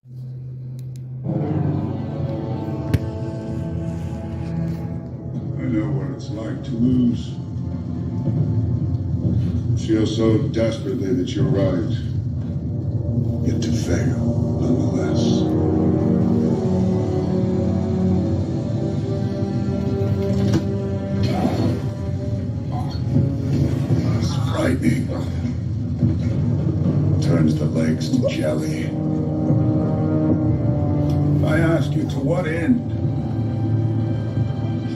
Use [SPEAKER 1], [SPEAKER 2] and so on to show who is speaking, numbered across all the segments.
[SPEAKER 1] I know what it's like to lose. Feel so desperately that you're right, yet to fail nonetheless. It's frightening. Turns the legs to jelly. I ask you, to what end?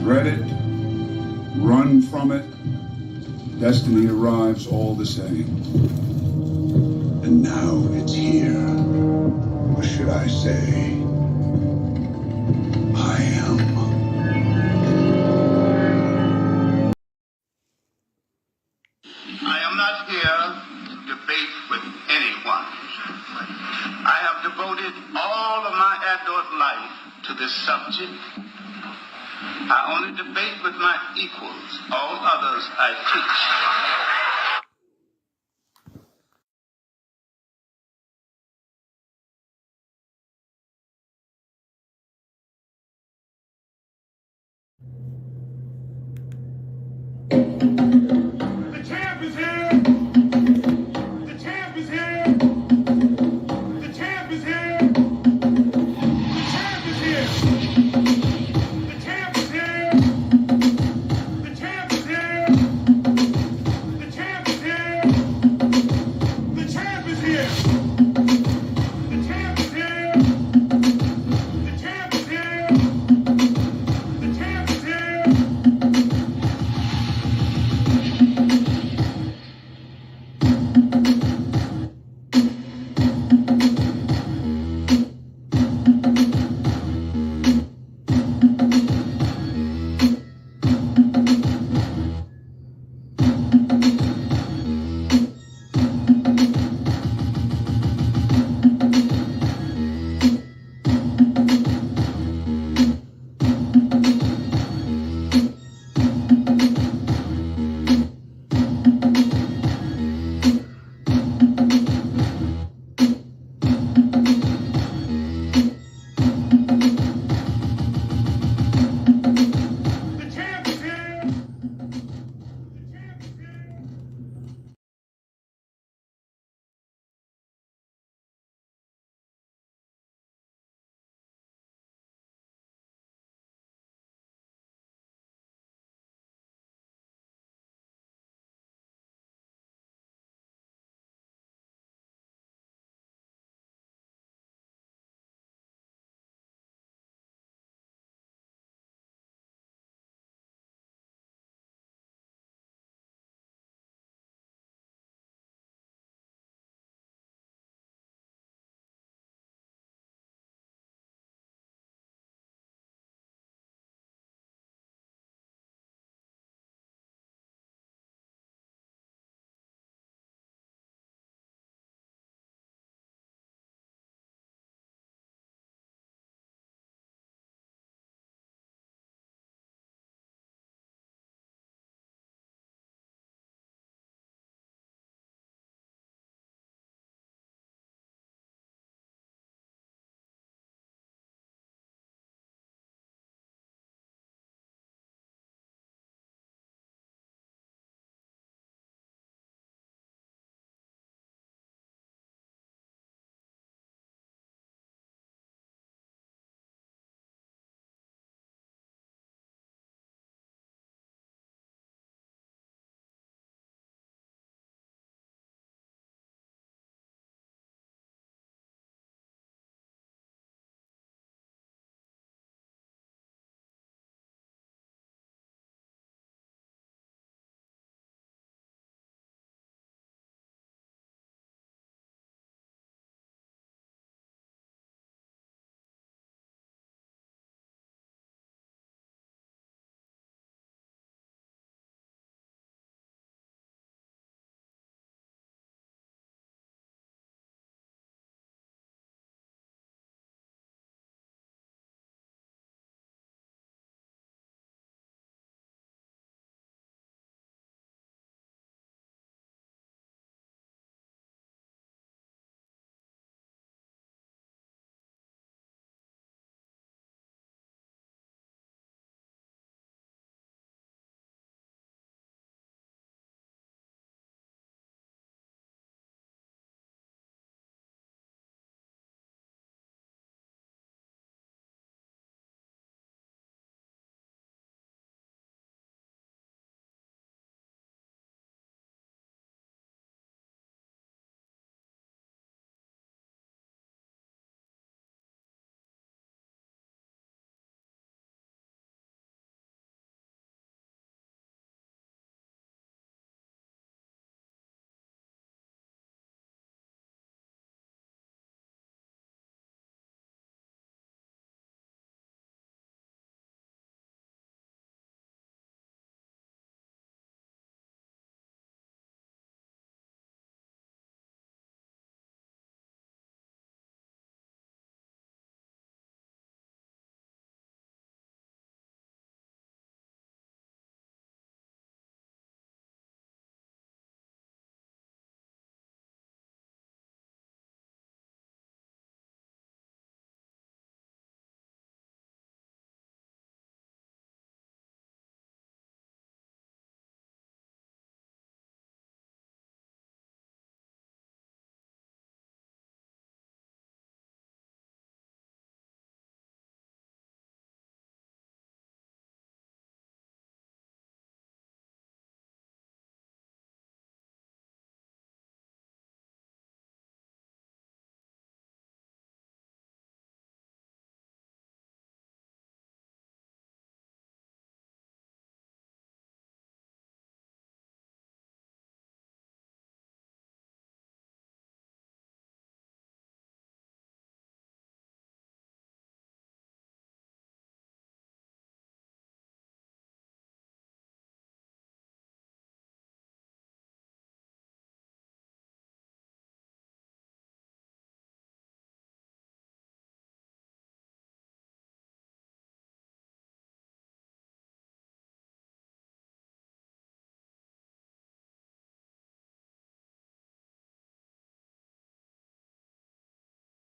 [SPEAKER 1] Dread it, run from it, destiny arrives all the same. And now it's here. Or should I say, I am.
[SPEAKER 2] I am not here to debate with anyone. I have devoted all of my adult life to this subject. I only debate with my equals. All others I teach.
[SPEAKER 3] The champ is here! The champ is here! The champ is here! The champ is here! The champ is here! The champ is here! The champ is here! The champ is here! The champ is here! The champ is here! The champ is here!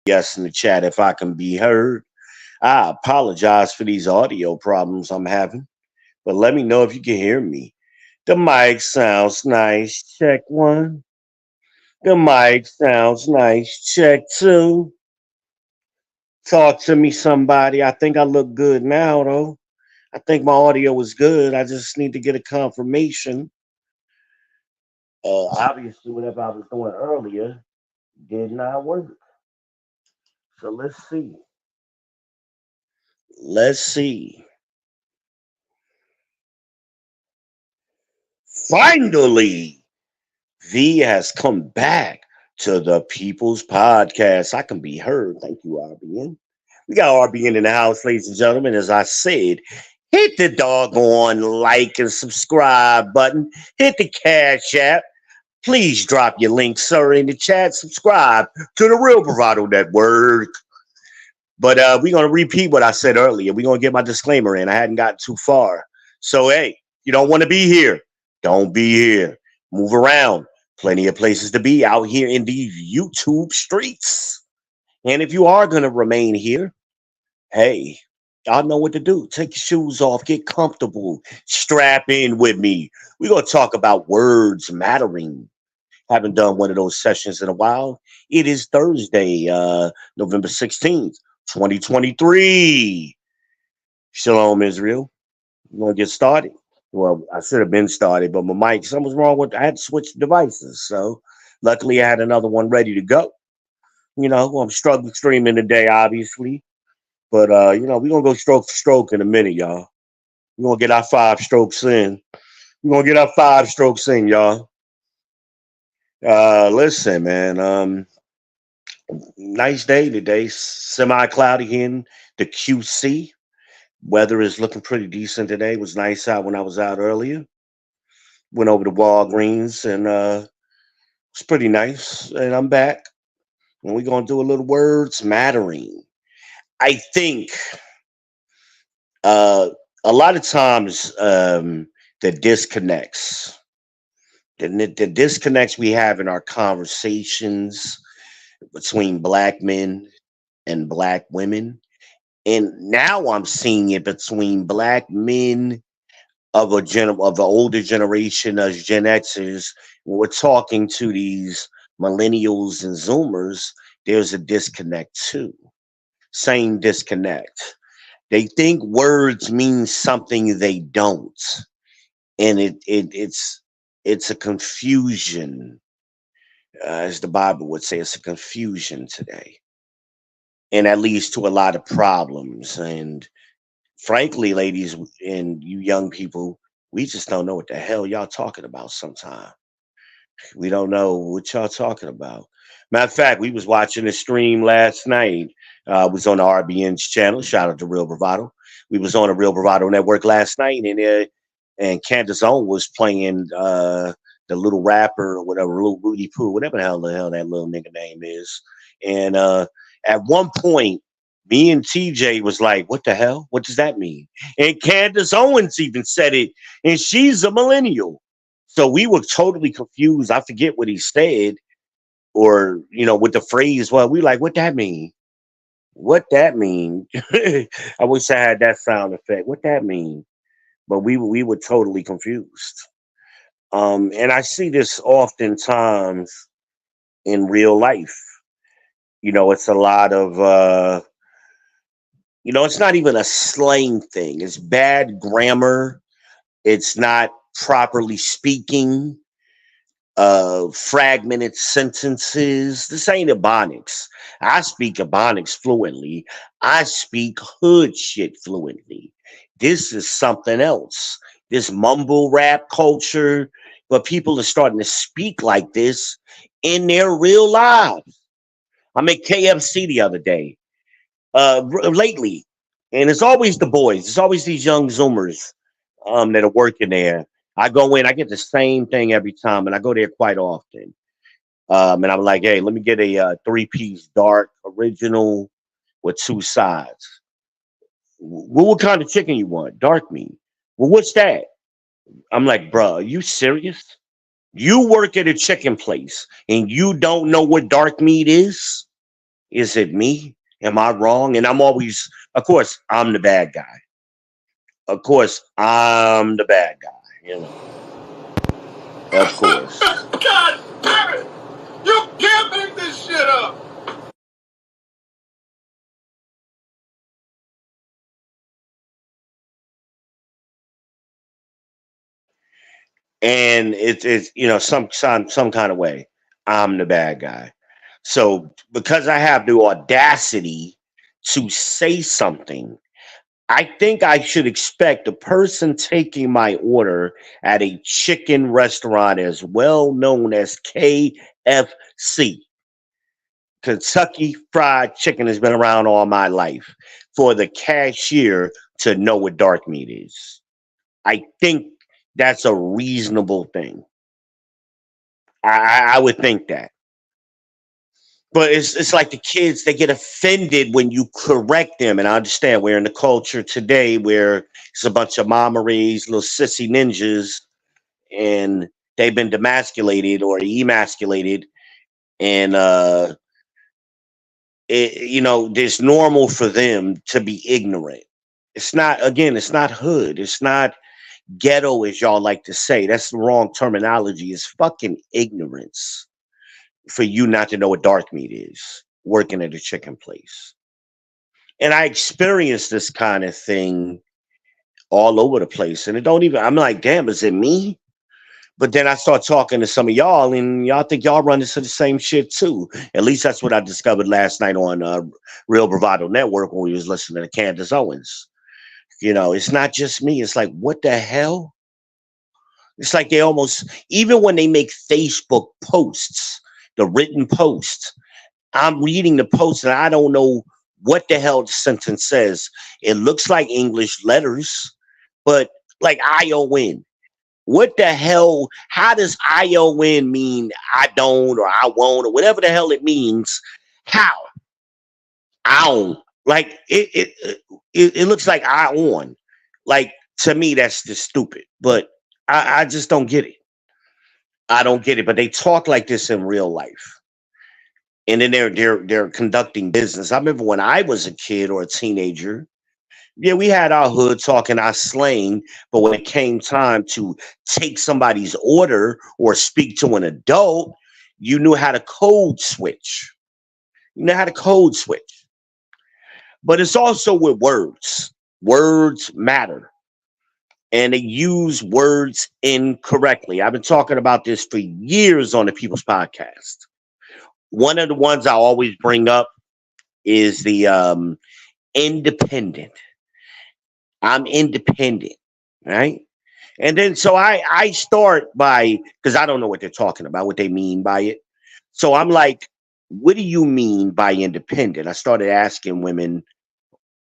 [SPEAKER 4] yes in the chat if I can be heard. I apologize for these audio problems I'm having, but let me know if you can hear me. The mic sounds nice. Check one. The mic sounds nice. Check two. Talk to me, somebody. I think I look good now, though. I think my audio is good. I just need to get a confirmation. Obviously, whatever I was doing earlier did not work. So let's see. Let's see. Finally, V has come back to the People's Podcast. I can be heard. Thank you, RBN. We got RBN in the house, ladies and gentlemen. As I said, hit the doggone like and subscribe button. Hit the Cash App. Please drop your link, sir, in the chat. Subscribe to the Real Bravado Network. But we're going to repeat what I said earlier. We're going to get my disclaimer in. I hadn't gotten too far. So, hey, you don't want to be here. Don't be here. Move around. Plenty of places to be out here in these YouTube streets. And if you are going to remain here, hey, y'all know what to do. Take your shoes off. Get comfortable. Strap in with me. We're going to talk about words mattering. Haven't done one of those sessions in a while. It is Thursday, November 16th, 2023. Shalom, Israel. We're going to get started. Well, I should have been started, but my mic, something was wrong with I had to switch devices. So luckily I had another one ready to go. You know, I'm struggling streaming today, obviously. But we're gonna go stroke for stroke in a minute, y'all. We're gonna get our 5 strokes in. We're gonna get our 5 strokes in, y'all. Listen, man. Nice day today. Semi-cloudy here in the QC. Weather is looking pretty decent today. It was nice out when I was out earlier. Went over to Walgreens and it's pretty nice. And I'm back. And we're gonna do a little words mattering. I think a lot of times the disconnects, the disconnects we have in our conversations between black men and black women, and now I'm seeing it between black men of of the older generation as Gen Xers. When we're talking to these millennials and Zoomers, there's a disconnect too. Same disconnect. They think words mean something they don't, and it's a confusion, as the Bible would say. It's a confusion today, and that leads to a lot of problems. And frankly, ladies and you young people, we just don't know what the hell y'all talking about sometimes. We don't know what y'all talking about. Matter of fact, we was watching a stream last night. Was on the RBN's channel. Shout out to Real Bravado. We was on the Real Bravado Network last night, and Candace Owen was playing the little rapper or whatever, little Rudy Poo, whatever the hell that little nigga name is. And at one point, me and TJ was like, "What the hell? What does that mean?" And Candace Owens even said it, and she's a millennial. So we were totally confused. I forget what he said, or with the phrase. Well, we like, what that mean? What that mean? I wish I had that sound effect. What that mean? But we were totally confused. And I see this oftentimes in real life. It's a lot of it's not even a slang thing. It's bad grammar. It's not properly speaking. Fragmented sentences. This ain't Ebonics. I speak Ebonics fluently. I speak hood shit fluently. This is something else. This mumble rap culture, but people are starting to speak like this in their real lives. I'm at KFC the other day, lately, and it's always the boys. It's always these young Zoomers that are working there. I go in, I get the same thing every time, and I go there quite often. And I'm like, hey, let me get a 3-piece dark original with 2 sides. What kind of chicken you want? Dark meat. Well, what's that? I'm like, bro, are you serious? You work at a chicken place and you don't know what dark meat is? Is it me? Am I wrong? And I'm always, of course, I'm the bad guy. Of course, I'm the bad guy. You know, of course.
[SPEAKER 3] God damn it! You can't make this shit up!
[SPEAKER 4] And it's some kind of way, I'm the bad guy. So because I have the audacity to say something, I think I should expect the person taking my order at a chicken restaurant as well known as KFC, Kentucky Fried Chicken, has been around all my life, for the cashier to know what dark meat is. I think that's a reasonable thing. I would think that. But it's like the kids, they get offended when you correct them. And I understand we're in the culture today where it's a bunch of mama raised little sissy ninjas, and they've been demasculated or emasculated. And it's normal for them to be ignorant. It's not, again, it's not hood. It's not ghetto, as y'all like to say. That's the wrong terminology. It's fucking ignorance for you not to know what dark meat is working at a chicken place. And I experienced this kind of thing all over the place. And it don't even, I'm like, damn, is it me? But then I start talking to some of y'all, and y'all think y'all run into the same shit too. At least that's what I discovered last night on Real Bravado Network when we was listening to Candace Owens. It's not just me. It's like, what the hell? It's like they almost, even when they make Facebook posts, the written posts, I'm reading the post and I don't know what the hell the sentence says. It looks like English letters, but like ION. What the hell? How does ION mean I don't or I won't or whatever the hell it means? How? I don't. Like it looks like I on. Like, to me, that's just stupid. But I just don't get it. I don't get it. But they talk like this in real life. And then they're conducting business. I remember when I was a kid or a teenager, yeah, we had our hood talking our slang, but when it came time to take somebody's order or speak to an adult, you knew how to code switch. You know how to code switch. But it's also with words. Words matter. And they use words incorrectly. I've been talking about this for years on the People's Podcast. One of the ones I always bring up is the independent. I'm independent, right? And then so I start by, because I don't know what they're talking about, what they mean by it. So I'm like, what do you mean by independent? I started asking women,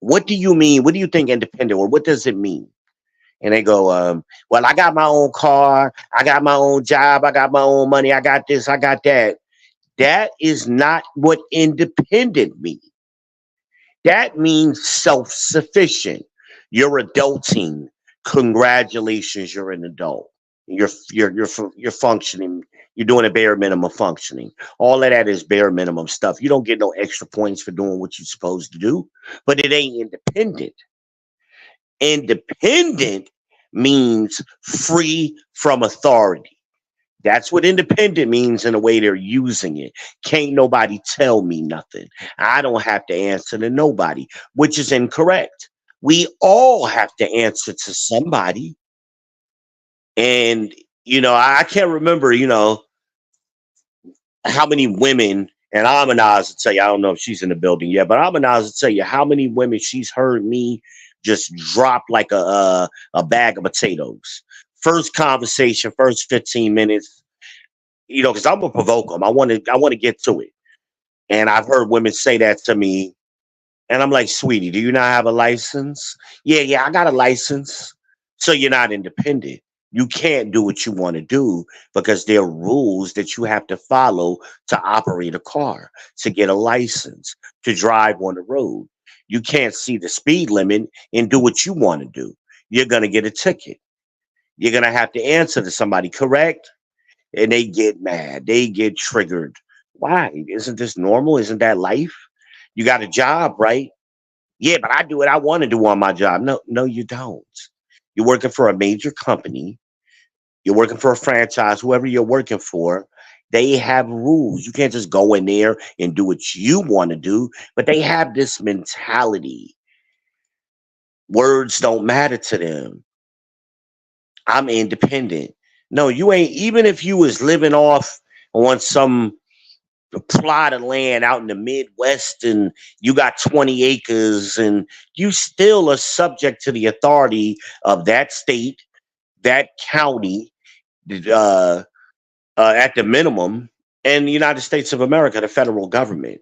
[SPEAKER 4] what do you mean? What do you think independent, or what does it mean? And they go, well, I got my own car, I got my own job, I got my own money, I got this, I got that. That is not what independent means. That means self-sufficient. You're adulting. Congratulations, you're an adult. You're functioning. You're doing a bare minimum functioning. All of that is bare minimum stuff. You don't get no extra points for doing what you're supposed to do, but it ain't independent. Independent means free from authority. That's what independent means in the way they're using it. Can't nobody tell me nothing. I don't have to answer to nobody, which is incorrect. We all have to answer to somebody. And, I can't remember, how many women, and Amanaz will tell you, I don't know if she's in the building yet, but Amanaz will tell you how many women she's heard me just drop like a bag of potatoes. First conversation, first 15 minutes, because I'm gonna provoke them. I want to get to it. And I've heard women say that to me, and I'm like, sweetie, do you not have a license? Yeah, I got a license. So you're not independent. You can't do what you want to do because there are rules that you have to follow to operate a car, to get a license, to drive on the road. You can't see the speed limit and do what you want to do. You're going to get a ticket. You're going to have to answer to somebody, correct? And they get mad. They get triggered. Why? Isn't this normal? Isn't that life? You got a job, right? Yeah, but I do what I want to do on my job. No, no, you don't. You're working for a major company. You're working for a franchise, whoever you're working for. They have rules. You can't just go in there and do what you want to do. But they have this mentality. Words don't matter to them. I'm independent. No, you ain't. Even if you was living off on some plot of land out in the Midwest and you got 20 acres and you still are subject to the authority of that state, that county, uh, at the minimum, and the United States of America, the federal government.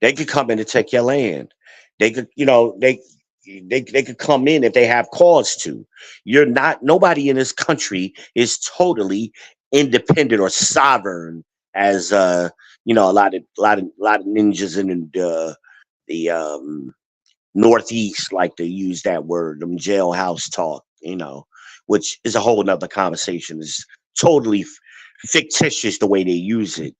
[SPEAKER 4] They could come in and take your land. They could, they could come in if they have cause to. You're not. Nobody in this country is totally independent or sovereign, as a lot of ninjas in the Northeast like to use that word, them jailhouse talk, which is a whole nother conversation. It's totally fictitious the way they use it.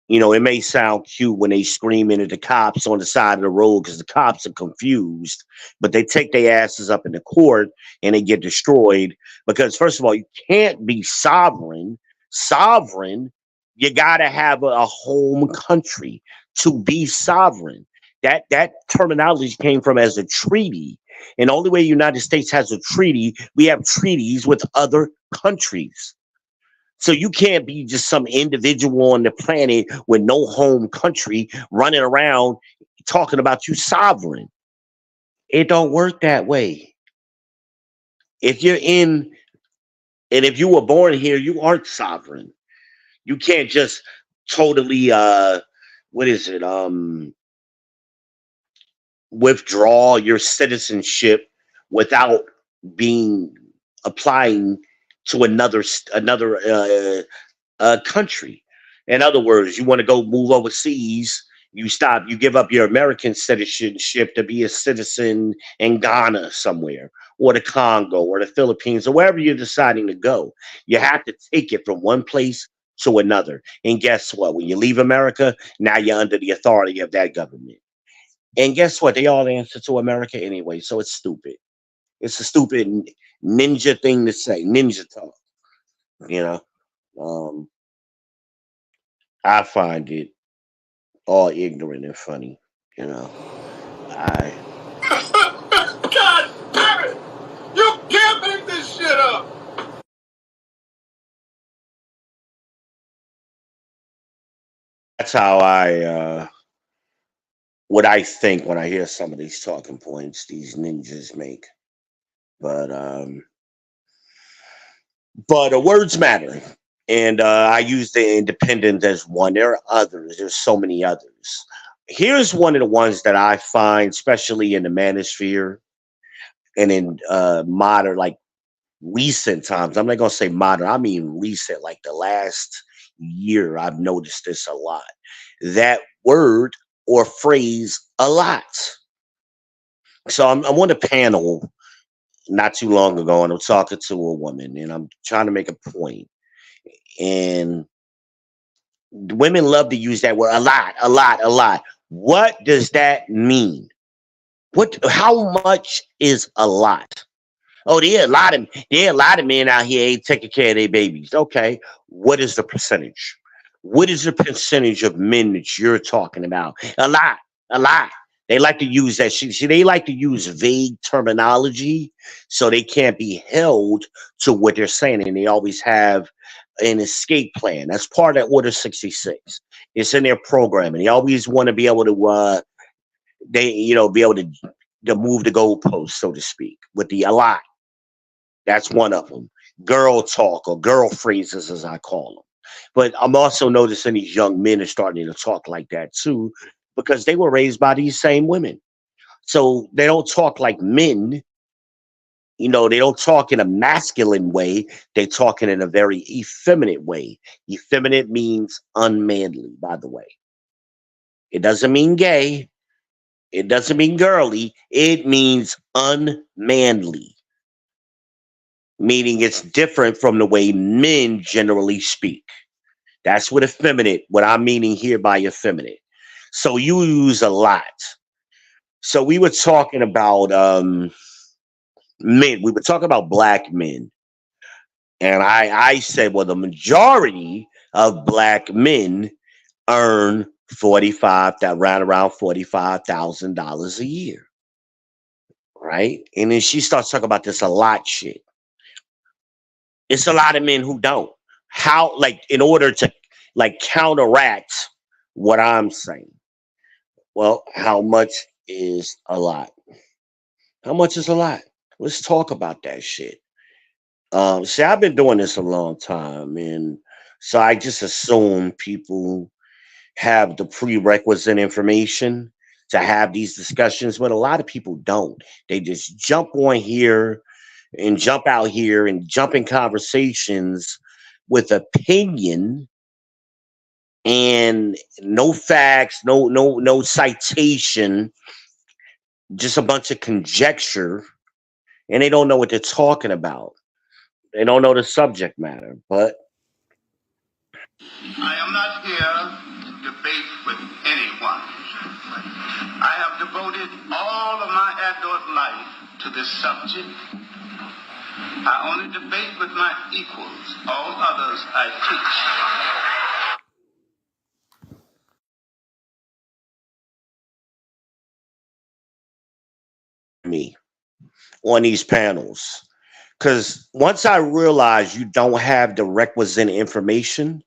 [SPEAKER 4] It may sound cute when they screaming at the cops on the side of the road because the cops are confused, but they take their asses up in the court and they get destroyed because, first of all, you can't be sovereign. Sovereign, you gotta have a home country to be sovereign. That terminology came from as a treaty, and the only way the United States has a treaty, we have treaties with other countries. So you can't be just some individual on the planet with no home country running around talking about you sovereign. It don't work that way. If you're in and if you were born here, you aren't sovereign. You can't just totally what is it? Withdraw your citizenship without being applying to another country. In other words, you want to go move overseas, you give up your American citizenship to be a citizen in Ghana somewhere, or the Congo, or the Philippines, or wherever you're deciding to go. You have to take it from one place to another. And guess what? When you leave America, now you're under the authority of that government. And guess what? They all answer to America anyway, so it's stupid. It's a stupid ninja thing to say, ninja talk. You know, um, I find it all ignorant and funny. You know, I
[SPEAKER 3] God damn it! You can't make this shit up!
[SPEAKER 4] that's how what I think when I hear some of these talking points these ninjas make. But words matter, and I use the independent as one. There are others. There's so many others. Here's one of the ones that I find, especially in the manosphere and in modern, like recent times. I'm not gonna say modern. I mean recent, like the last year. I've noticed this a lot. That word or phrase, a lot. So I'm on a panel not too long ago, and I'm talking to a woman, and I'm trying to make a point. And women love to use that word a lot, a lot, a lot. What does that mean? What? How much is a lot? Oh, there are a lot of men out here ain't taking care of their babies. Okay, what is the percentage? What is the percentage of men that you're talking about? A lot, a lot. They like to use that shit. See, they like to use vague terminology so they can't be held to what they're saying, and they always have an escape plan. That's part of Order 66. It's in their programming. They always want to be able to be able to move the goalposts, so to speak, with the a lot. That's one of them. Girl talk or girl phrases, as I call them. But I'm also noticing these young men are starting to talk like that too, because they were raised by these same women. So they don't talk like men. They don't talk in a masculine way. They talk in a very effeminate way. Effeminate means unmanly, by the way. It doesn't mean gay. It doesn't mean girly. It means unmanly, meaning it's different from the way men generally speak. That's what I'm meaning here by effeminate. So you use a lot. So we were talking about men. We were talking about black men. And I said, well, the majority of black men earn 45 that right around $45,000 a year. Right. And then she starts talking about this a lot shit. It's a lot of men who don't. How, like, in order to like counteract what I'm saying. Well, how much is a lot? How much is a lot? Let's talk about that shit. See, I've been doing this a long time, and so I just assume people have the prerequisite information to have these discussions, but a lot of people don't. They just jump on here and jump out here and jump in conversations with opinion and no facts, no citation, just a bunch of conjecture, and they don't know what they're talking about. They don't know the subject matter. But
[SPEAKER 2] I am not here to debate with anyone. I have devoted all of my adult life to this subject. I only debate with my equals. All others I
[SPEAKER 4] me on these panels, because once I realize you don't have the requisite information,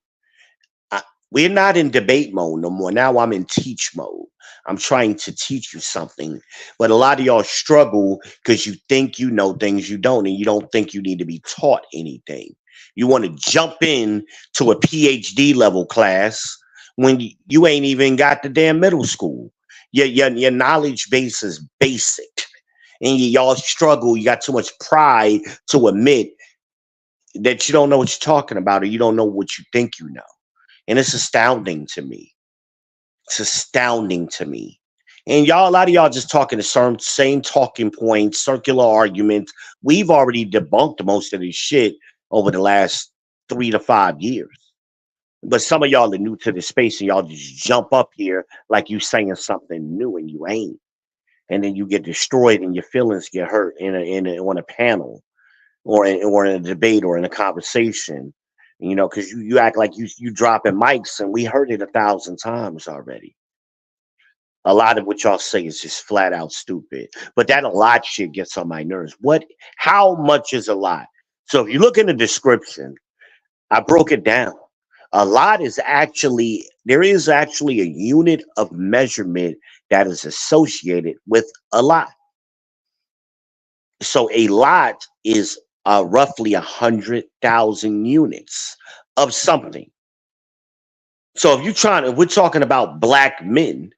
[SPEAKER 4] we're not in debate mode no more. Now I'm in teach mode. I'm trying to teach you something. But a lot of y'all struggle because you think you know things you don't, and you don't think you need to be taught anything. You want to jump in to a PhD level class when you ain't even got the damn middle school. Your knowledge base is basic. And y'all struggle. You got too much pride to admit that you don't know what you're talking about, or you don't know what you think you know. And it's astounding to me. It's astounding to me. And y'all, a lot of y'all just talking the same talking points, circular arguments. We've already debunked most of this shit over the last 3 to 5 years. But some of y'all are new to the space, and y'all just jump up here like you saying something new, and you ain't. And then you get destroyed, and your feelings get hurt on a panel, or in a debate, or in a conversation. Because you act like you dropping mics, and we heard it 1,000 times already. A lot of what y'all say is just flat out stupid. But that a lot shit gets on my nerves. How much is a lot? So if you look in the description, I broke it down. A lot there is actually a unit of measurement that is associated with a lot. So a lot is roughly 100,000 units of something. So if we're talking about black men,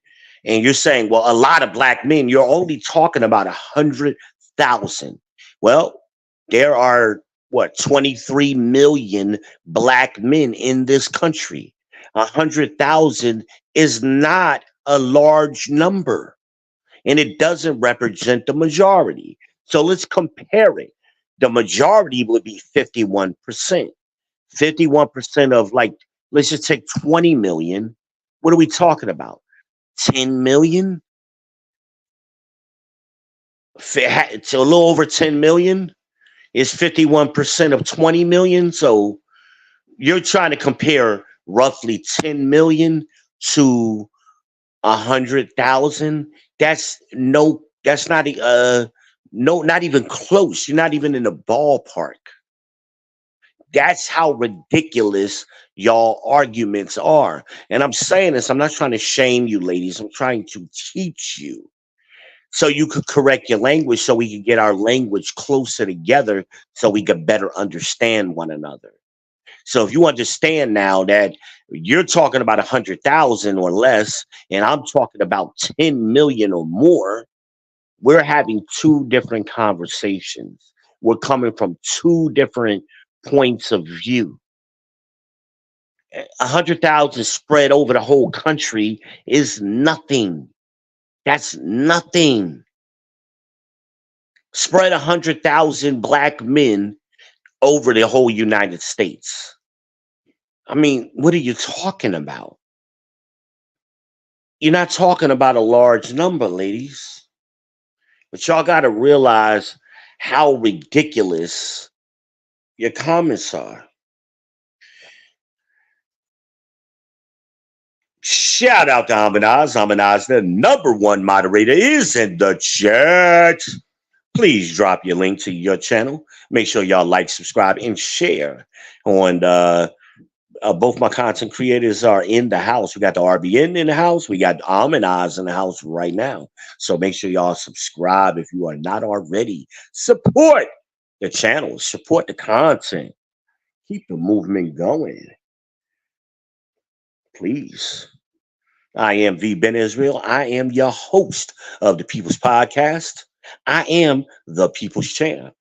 [SPEAKER 4] and you're saying, well, a lot of black men, you're only talking about 100,000. Well, there are 23 million black men in this country. 100,000 is not a large number, and it doesn't represent the majority. So let's compare it. The majority would be 51%. 51% of, like, let's just take 20 million. What are we talking about? 10 million? It's a little over 10 million is 51% of 20 million. So you're trying to compare roughly 10 million to 100,000. That's not not even close. You're not even in the ballpark. That's how ridiculous y'all arguments are. And I'm saying this, I'm not trying to shame you ladies. I'm trying to teach you so you could correct your language, so we could get our language closer together, so we could better understand one another. So if you understand now that you're talking about 100,000 or less, and I'm talking about 10 million or more, we're having two different conversations. We're coming from two different points of view. 100,000 spread over the whole country is nothing. That's nothing. Spread 100,000 black men over the whole United States. I mean, what are you talking about? You're not talking about a large number, ladies. But y'all got to realize how ridiculous your comments are. Shout out to Amanaz. Amanaz, the #1 moderator, is in the chat. Please drop your link to your channel. Make sure y'all like, subscribe, and share. On both my content creators are in the house. We got the RBN in the house. We got Amanaz in the house right now. So make sure y'all subscribe if you are not already. Support the channel. Support the content. Keep the movement going. Please. I am V. Ben Israel. I am your host of the People's Podcast. I am the People's Champ.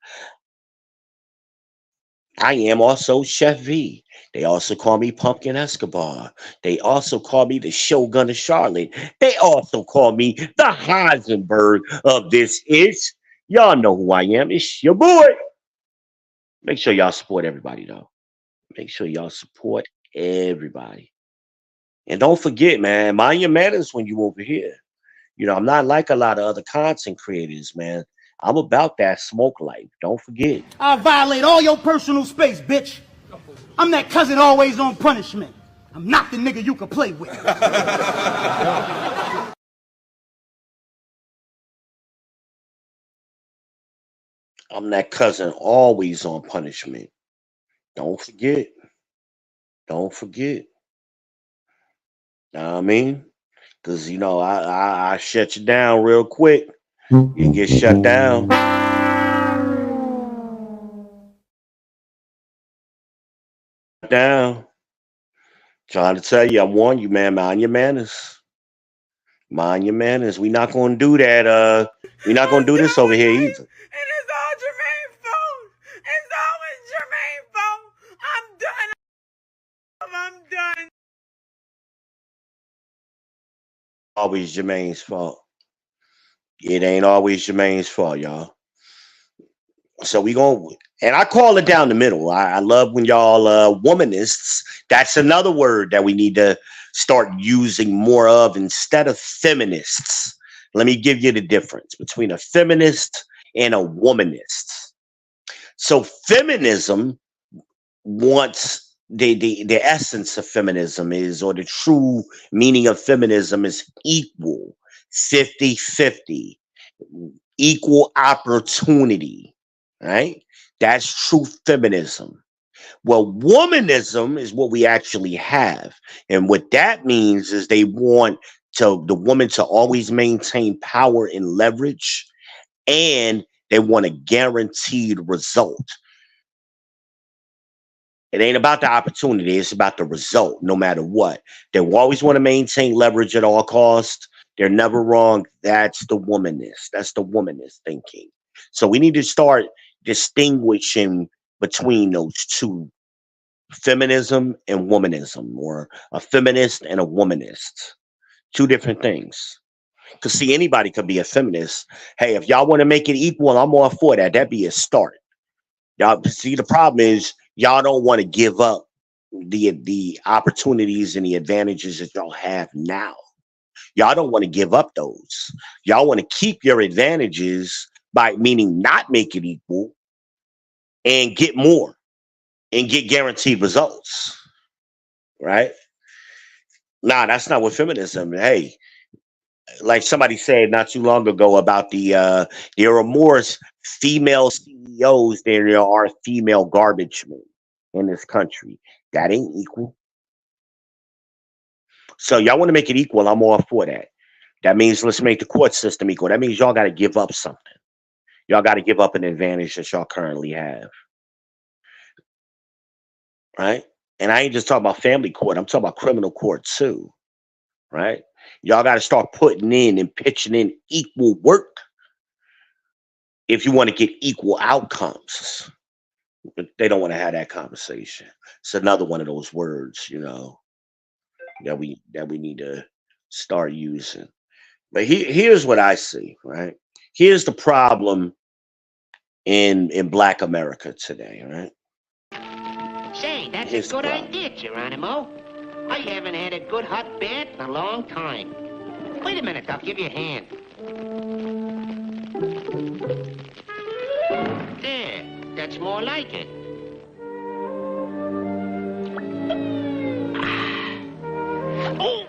[SPEAKER 4] I am also Chef V. They also call me Pumpkin Escobar. They also call me the Shogun of Charlotte. They also call me the Heisenberg of this ish. Y'all know who I am. It's your boy. Make sure y'all support everybody, though. Make sure y'all support everybody. And don't forget, man, mind your manners when you over here. You know, I'm not like a lot of other content creators, man. I'm about that smoke life. Don't forget.
[SPEAKER 5] I'll violate all your personal space, bitch. I'm that cousin always on punishment. I'm not the nigga you can play with.
[SPEAKER 4] I'm that cousin always on punishment. Don't forget. Don't forget. Know what I mean? Because, you know, I shut you down real quick. You get shut down. Down. Trying to tell you, I warn you, man, mind your manners. Mind your manners. We're not going to do that. We're not going to do this over here either.
[SPEAKER 6] And it's all Jermaine's fault. It's always Jermaine's fault. I'm done. I'm done.
[SPEAKER 4] Always Jermaine's fault. It ain't always Jermaine's fault, y'all. So we going, and I call it down the middle. I love when y'all womanists. That's another word that we need to start using more of instead of feminists. Let me give you the difference between a feminist and a womanist. So feminism wants the essence of feminism is, or the true meaning of feminism is equal, 50-50, equal opportunity. Right? That's true feminism. Well, womanism is what we actually have. And what that means is they want the woman to always maintain power and leverage, and they want a guaranteed result. It ain't about the opportunity, it's about the result, no matter what. They always want to maintain leverage at all costs. They're never wrong. That's the womanist. That's the womanist thinking. So we need to start distinguishing between those two, feminism and womanism, or a feminist and a womanist. Two different things. Because see, anybody could be a feminist. Hey, if y'all want to make it equal, I'm all for that. That'd be a start. Y'all see, the problem is y'all don't want to give up the opportunities and the advantages that y'all have now. Y'all don't want to give up those. Y'all want to keep your advantages by meaning not make it equal and get more and get guaranteed results. Right? Nah, that's not what feminism. Hey, like somebody said not too long ago about there are more female CEOs than there are female garbage men in this country. That ain't equal. So y'all want to make it equal, I'm all for that. That means let's make the court system equal. That means y'all got to give up something. Y'all got to give up an advantage that y'all currently have. Right? And I ain't just talking about family court. I'm talking about criminal court too. Right? Y'all got to start putting in and pitching in equal work if you want to get equal outcomes. But they don't want to have that conversation. It's another one of those words, you know, that we need to start using. But here's what I see, right? Here's the problem in Black America today, right?
[SPEAKER 7] Say, that's
[SPEAKER 4] Here's
[SPEAKER 7] a
[SPEAKER 4] the
[SPEAKER 7] good
[SPEAKER 4] problem.
[SPEAKER 7] idea, Geronimo. I haven't had a good hot bath in a long time. Wait a minute, Doc. Give me a hand. There. That's more like it. Oh!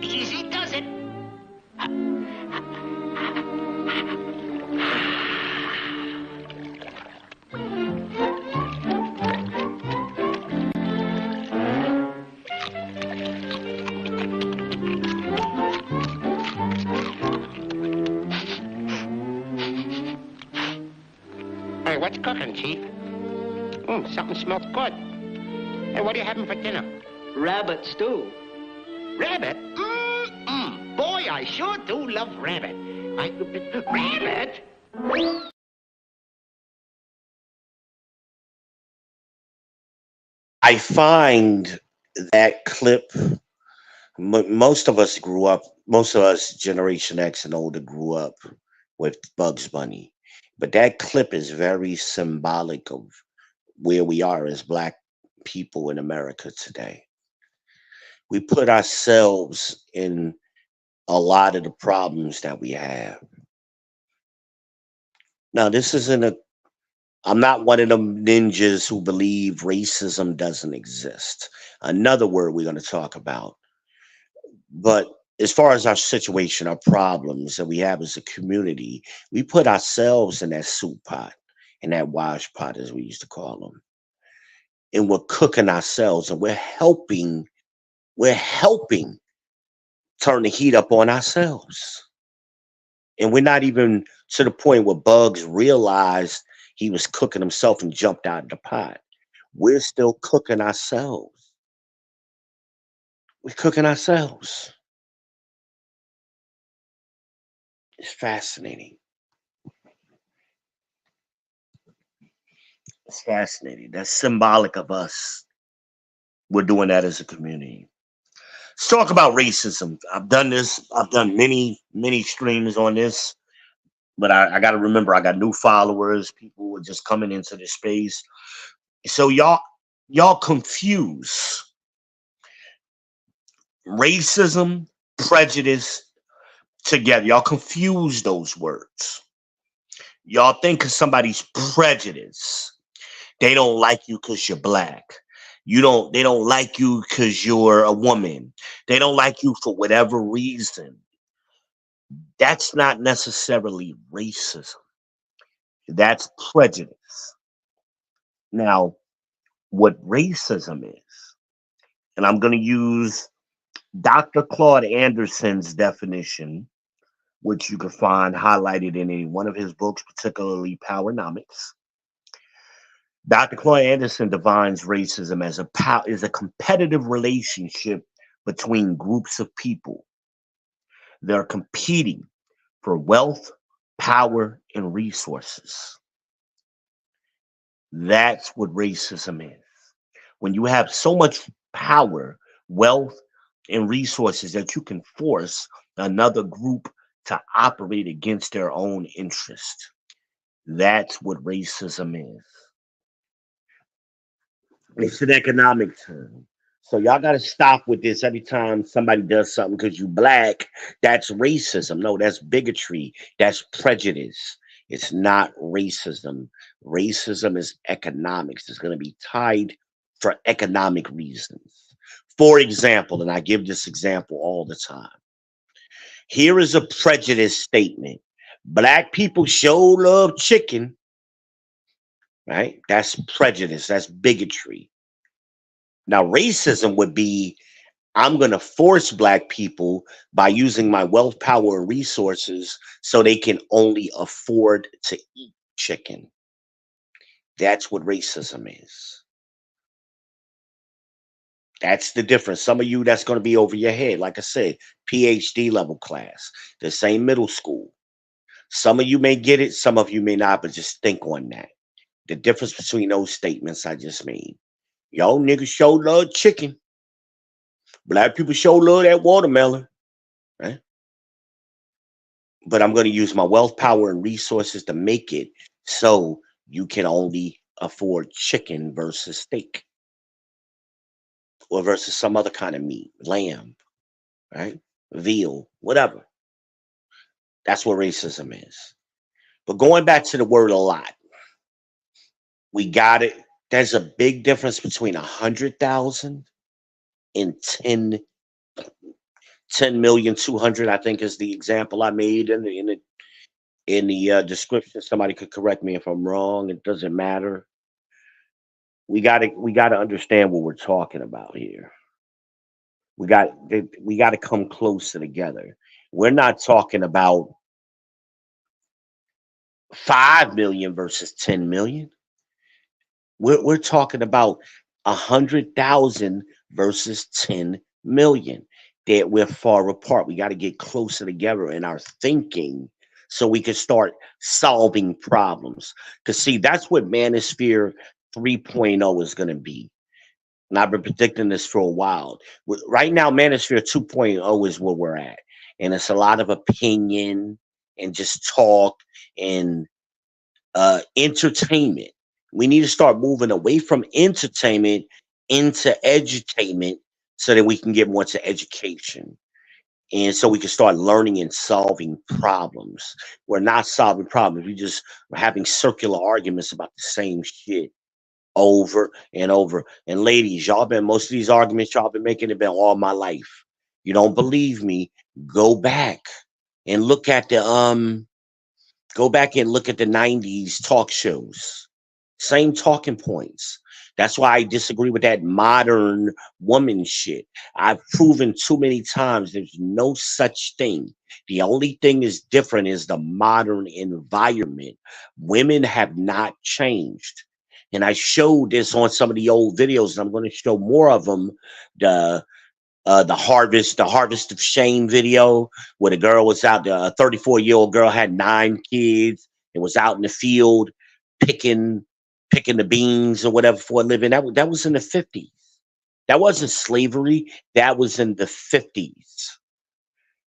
[SPEAKER 7] Easy does it. Hey, what's cooking, Chief? Something smells good. Hey, what are you having for dinner?
[SPEAKER 8] Rabbit stew.
[SPEAKER 7] Rabbit? Boy, I sure do love rabbit. Rabbit?
[SPEAKER 4] I find that clip. Most of us grew up. Most of us, Generation X and older, grew up with Bugs Bunny. But that clip is very symbolic of where we are as Black people in America today. We put ourselves in a lot of the problems that we have. Now, this isn't a, I'm not one of them ninjas who believe racism doesn't exist. Another word we're going to talk about. But as far as our situation, our problems that we have as a community, we put ourselves in that soup pot, in that wash pot, as we used to call them. And we're cooking ourselves and we're helping turn the heat up on ourselves. And we're not even to the point where Bugs realized he was cooking himself and jumped out of the pot. We're still cooking ourselves. We're cooking ourselves. It's fascinating. It's fascinating. That's symbolic of us. We're doing that as a community. Let's talk about racism. I've done this. I've done many streams on this, but I got to remember I got new followers. People who are just coming into this space. So y'all confuse racism, prejudice together. Y'all confuse those words. Y'all think of somebody's prejudice. They don't like you because you're Black. They don't like you because you're a woman. They don't like you for whatever reason. That's not necessarily racism. That's prejudice. Now, what racism is, and I'm going to use Dr. Claude Anderson's definition, which you can find highlighted in any one of his books, particularly Powernomics. Dr. Claude Anderson defines racism as a competitive relationship between groups of people. They're competing for wealth, power, and resources. That's what racism is. When you have so much power, wealth, and resources that you can force another group to operate against their own interest. That's what racism is. It's an economic term. So y'all got to stop with this every time somebody does something because you Black. That's racism. No, that's bigotry. That's prejudice. It's not racism. Racism is economics. It's going to be tied for economic reasons. For example, and I give this example all the time. Here is a prejudice statement. Black people show love chicken. Right? That's prejudice. That's bigotry. Now, racism would be, I'm going to force Black people by using my wealth, power, and resources so they can only afford to eat chicken. That's what racism is. That's the difference. Some of you, that's going to be over your head. Like I said, PhD level class, the same middle school. Some of you may get it, some of you may not, but just think on that. The difference between those statements I just made. Y'all niggas show love chicken. Black people show love that watermelon. Right? But I'm going to use my wealth, power, and resources to make it so you can only afford chicken versus steak. or versus some other kind of meat, lamb, right? Veal, whatever. That's what racism is. But going back to the word a lot, we got it. There's a big difference between 100,000 and 10,200,000. I think is the example I made in the description. Somebody could correct me if I'm wrong. It doesn't matter. We got to understand what we're talking about here. We got to come closer together. We're not talking about 5 million versus 10 million. We're talking about 100,000 versus 10 million. That we're far apart. We got to get closer together in our thinking so we can start solving problems. Because see, that's what Manosphere 3.0 is going to be. And I've been predicting this for a while. Right now, Manosphere 2.0 is where we're at. And it's a lot of opinion and just talk and entertainment. We need to start moving away from entertainment into edutainment so that we can get more to education. And so we can start learning and solving problems. We're not solving problems. We're having circular arguments about the same shit over and over. And ladies, most of these arguments y'all been making have been all my life. You don't believe me? Go back and look at the 90s talk shows. Same talking points. That's why I disagree with that modern woman shit. I've proven too many times there's no such thing. The only thing is different is the modern environment. Women have not changed. And I showed this on some of the old videos, and I'm going to show more of them. The harvest of shame video, where the girl was out. The 34-year-old girl had 9 kids and was out in the field picking the beans or whatever for a living. That was in the 50s. That wasn't slavery. That was in the 50s.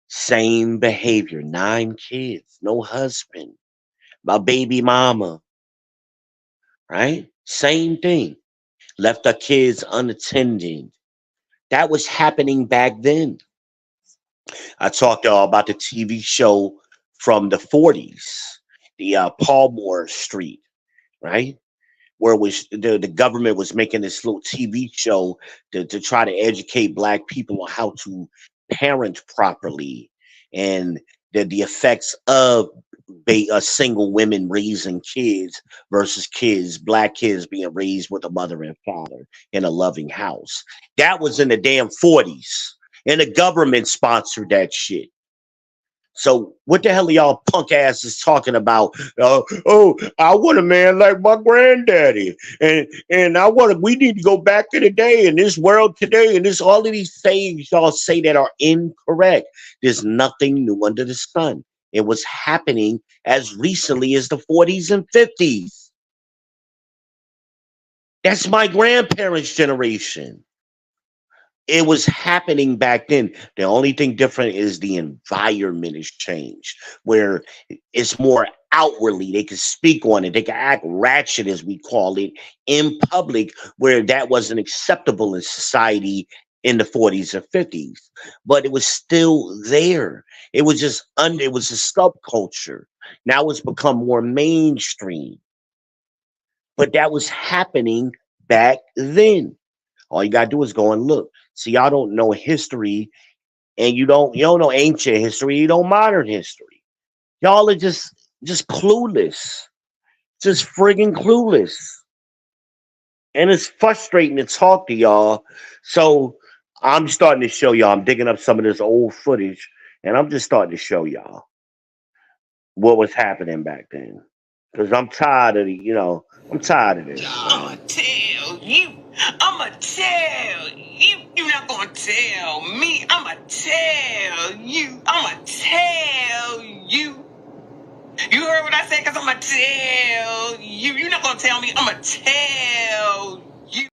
[SPEAKER 4] Same behavior. 9 kids, no husband, my baby mama, right? Same thing. Left her kids unattended. That was happening back then. I talked about the TV show from the 40s, the Palmore Street, right? Where it was the government was making this little TV show to try to educate black people on how to parent properly and the effects of single women raising kids versus black kids being raised with a mother and father in a loving house. That was in the damn 40s. And the government sponsored that shit. So what the hell are y'all punk asses talking about? Oh, I want a man like my granddaddy, and we need to go back to the day in this world today, and this all of these things y'all say that are incorrect. There's nothing new under the sun. It was happening as recently as the 40s and 50s. That's my grandparents' generation. It was happening back then. The only thing different is the environment has changed, where it's more outwardly. They can speak on it. They can act ratchet, as we call it, in public, where that wasn't acceptable in society in the 40s and 50s. But it was still there. It was just it was a subculture. Now it's become more mainstream. But that was happening back then. All you gotta do is go and look. See, y'all don't know history, and you don't know ancient history. You know modern history. Y'all are just clueless, just friggin' clueless, and it's frustrating to talk to y'all. So I'm starting to show y'all. I'm digging up some of this old footage, and I'm just starting to show y'all what was happening back then. Because I'm tired of I'm tired of this.
[SPEAKER 6] I'ma tell you. I'ma tell you. You're not gonna tell me. I'ma tell you. I'ma tell you. You heard what I said? Because I'ma tell you. You're not gonna tell me. I'ma tell you.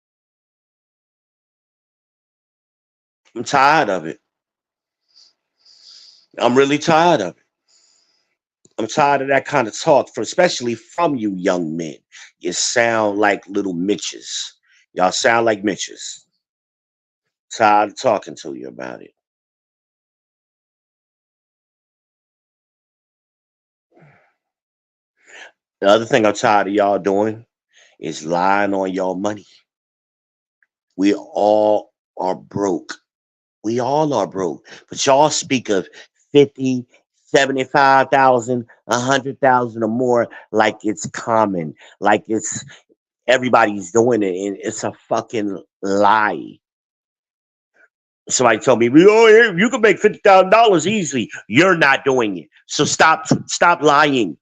[SPEAKER 4] I'm tired of it. I'm really tired of it. I'm tired of that kind of talk, especially from you young men. You sound like little Mitches. Y'all sound like Mitches. Tired of talking to you about it. The other thing I'm tired of y'all doing is lying on y'all money. We all are broke. We all are broke. But y'all speak of 50, 75,000, 100,000 or more like it's common, like it's everybody's doing it, and it's a fucking lie. Somebody told me, "Oh, you can make $50,000 easily." You're not doing it, so stop lying.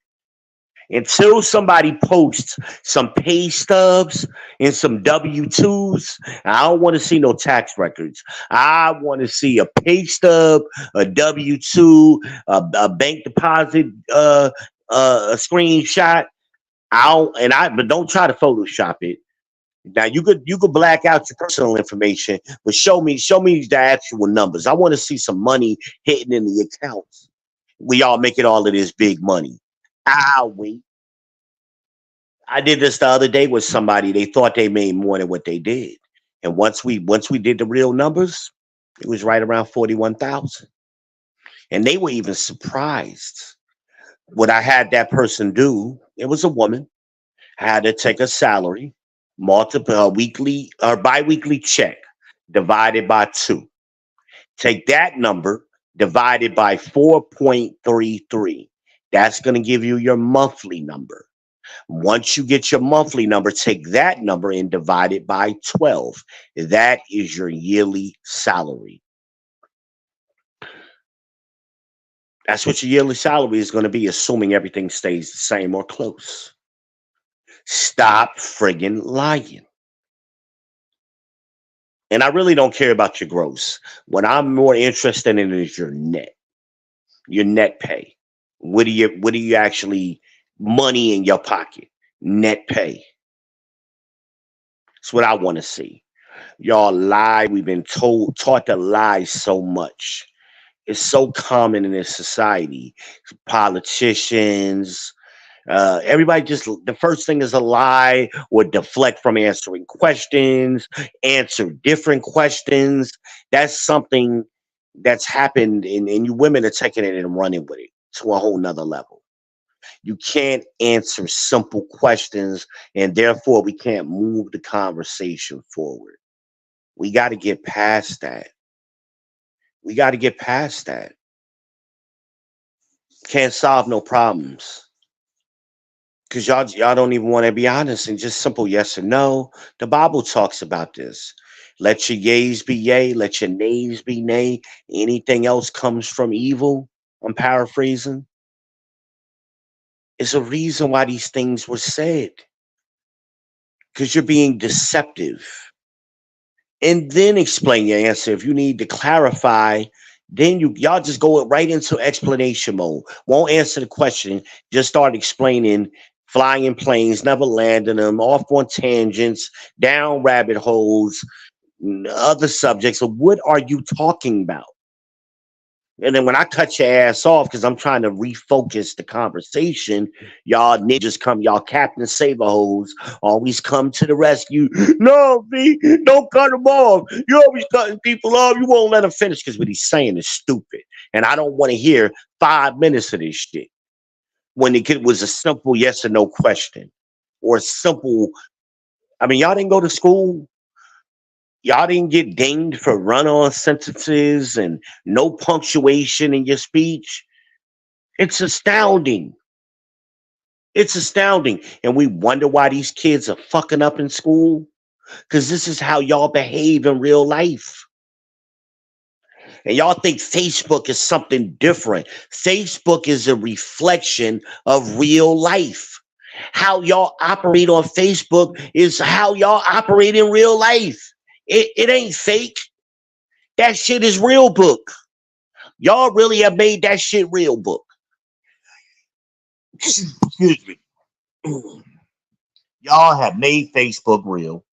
[SPEAKER 4] Until somebody posts some pay stubs and some W-2s, I don't want to see no tax records. I want to see a pay stub, a W-2, a bank deposit, a screenshot. But don't try to Photoshop it. Now you could black out your personal information, but show me the actual numbers. I want to see some money hitting in the accounts. We all making all of this big money. I'll wait. I did this the other day with somebody. They thought they made more than what they did, and once we did the real numbers, it was right around 41,000, and they were even surprised. What I had that person do, it was a woman, had to take a salary, multiple a weekly or biweekly check, divided by two. Take that number, divided by 4.33. That's going to give you your monthly number. Once you get your monthly number, take that number and divide it by 12. That is your yearly salary. That's what your yearly salary is going to be, assuming everything stays the same or close. Stop friggin' lying. And I really don't care about your gross. What I'm more interested in is your net pay. What do you actually money in your pocket? Net pay. That's what I want to see. Y'all lie. We've been taught to lie so much. It's so common in this society. Politicians, everybody just the first thing is a lie or deflect from answering questions, answer different questions. That's something that's happened, and you women are taking it and running with it to a whole nother level. You can't answer simple questions, and therefore we can't move the conversation forward. We got to get past that. We got to get past that. Can't solve no problems because y'all don't even want to be honest and just simple yes or no. The Bible talks about this. Let your yays be yay, let your nays be nay. Anything else comes from evil. I'm paraphrasing. It's a reason why these things were said because you're being deceptive. And then explain your answer. If you need to clarify, then y'all just go right into explanation mode. Won't answer the question, just start explaining, flying planes, never landing them, off on tangents, down rabbit holes, other subjects. So what are you talking about? And then when I cut your ass off because I'm trying to refocus the conversation, y'all ninjas come, y'all Captain Saber hoes always come to the rescue. No, V, don't cut them off. You always cutting people off. You won't let them finish because what he's saying is stupid. And I don't want to hear 5 minutes of this shit when it was a simple yes or no question or a simple. I mean, y'all didn't go to school. Y'all didn't get dinged for run-on sentences and no punctuation in your speech. It's astounding. It's astounding. And we wonder why these kids are fucking up in school because this is how y'all behave in real life. And y'all think Facebook is something different. Facebook is a reflection of real life. How y'all operate on Facebook is how y'all operate in real life. It ain't fake. That shit is real book. Y'all really have made that shit real book. Excuse me. Y'all have made Facebook real.